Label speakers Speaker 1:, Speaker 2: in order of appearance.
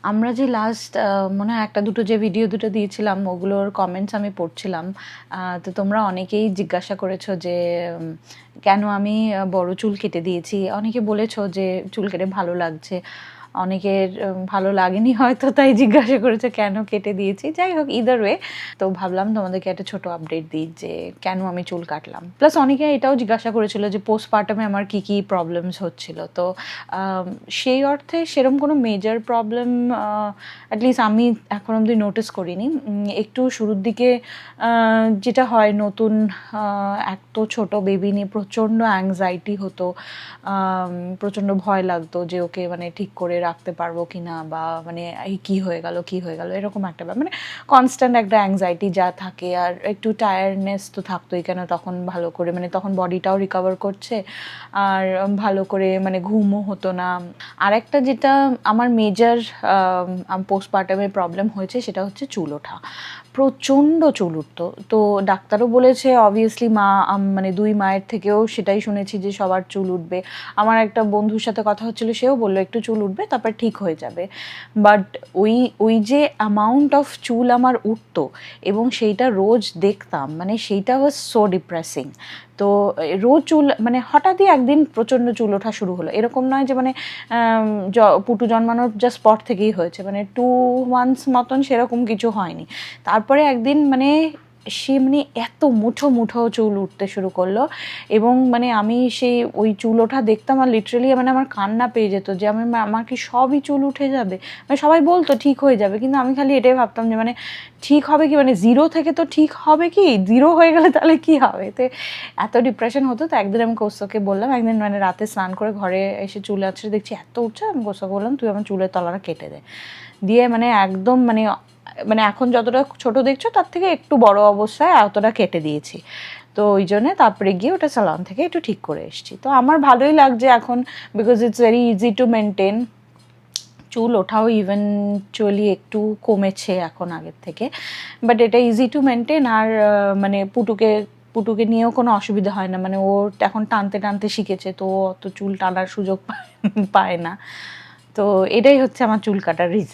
Speaker 1: আমরা যে লাস্ট মনে হয় একটা দুটো যে ভিডিও দুটো দিয়েছিলাম ওগুলোর কমেন্টস আমি পড়ছিলাম। তো তোমরা অনেকেই জিজ্ঞাসা করেছো যে কেন আমি বড় চুল কেটে দিয়েছি। অনেকে বলেছো যে চুল কেটে ভালো লাগছে, অনেকের ভালো লাগেনি হয়তো, তাই জিজ্ঞাসা করেছে কেন কেটে দিয়েছি। যাই হোক, ইদার ওয়ে, তো ভাবলাম তোমাদেরকে একটা ছোট আপডেট দিই যে কেন আমি চুল কাটলাম। প্লাস অনেকে এটাও জিজ্ঞাসা করেছিল যে পোস্টপার্টামে আমার কী কী প্রবলেমস হচ্ছিল। তো সেই অর্থে সেরকম কোনো মেজর প্রবলেম অ্যাটলিস্ট আমি এখন অবধি নোটিস করিনি। একটু শুরুর দিকে যেটা হয়, নতুন এক তো ছোটো বেবি নিয়ে প্রচণ্ড অ্যাংজাইটি হতো, প্রচণ্ড ভয় লাগতো যে ওকে মানে ঠিক করে রাখতে পারবো কি না, বা মানে এই কী হয়ে গেল এরকম একটা ব্যাপার, মানে কনস্ট্যান্ট একটা অ্যাংজাইটি যা থাকে। আর একটু টায়ার্ডনেস তো থাকতোই, কেন তখন ভালো করে মানে তখন বডিটাও রিকভার করছে, আর ভালো করে মানে ঘুমও হতো না। আর একটা যেটা আমার মেজর পোস্টপার্টামে প্রবলেম হয়েছে সেটা হচ্ছে চুল ওঠা। প্রচণ্ড চুল উঠতো। তো ডাক্তারও বলেছে অবভিয়াসলি, মানে দুই মায়ের থেকেও সেটাই শুনেছি যে সবার চুল উঠবে। আমার একটা বন্ধুর সাথে কথা হচ্ছিলো, সেও বললো একটু চুল উঠবে তারপর ঠিক হয়ে যাবে। বাট ওই যে অ্যামাউন্ট অফ চুল আমার উঠতো এবং সেইটা রোজ দেখতাম, মানে সেইটা ওয়াজ সো ডিপ্রেসিং। তো রোজ চুল মানে হঠাৎই একদিন প্রচণ্ড চুল ওঠা শুরু হলো, এরকম নয় যে মানে পুটু জন্মানোর জাস্ট স্পট থেকেই হয়েছে, মানে 2 months মতন সেরকম কিছু হয়নি। তারপরে একদিন মানে সে মানে এত মুঠো মুঠো চুল উঠতে শুরু করলো, এবং মানে আমি সেই ওই চুল ওঠা দেখতাম আর লিটারেলি মানে আমার কান্না পেয়ে যেত যে আমার কি সবই চুল উঠে যাবে। মানে সবাই বলতো ঠিক হয়ে যাবে, কিন্তু আমি খালি এটাই ভাবতাম যে মানে ঠিক হবে কি, মানে 0 থেকে তো ঠিক হবে কি, 0 হয়ে গেলে তাহলে কি হবে। তো এত ডিপ্রেশন হতো। তো একদিন আমি কৌস্তকে বললাম, একদিন মানে রাতে স্নান করে ঘরে এসে চুল আছে দেখছি এত উঠছে, আমি কৌস্তকে বললাম তুই আমার চুলের তলাটা কেটে দে। দিয়ে মানে একদম মানে মানে এখন যতটা ছোট দেখছো তার থেকে একটু বড় অবস্থায় এতটা কেটে দিয়েছি। তো ওই জন্যে তারপরে গিয়ে ওটা স্যালন থেকে একটু ঠিক করে এসেছি। তো আমার ভালোই লাগছে এখন, because it's very easy to maintain. চুল ওঠাও ইভেনচুয়ালি একটু কমেছে এখন আগের থেকে, বাট এটা ইজি টু মেনটেন। আর মানে পুটুকে নিয়েও কোনো অসুবিধা হয় না, মানে ও এখন টানতে টানতে শিখেছে, তো অত চুল টানার সুযোগ পায় না। তো এটাই হচ্ছে আমার চুল কাটার রিজন।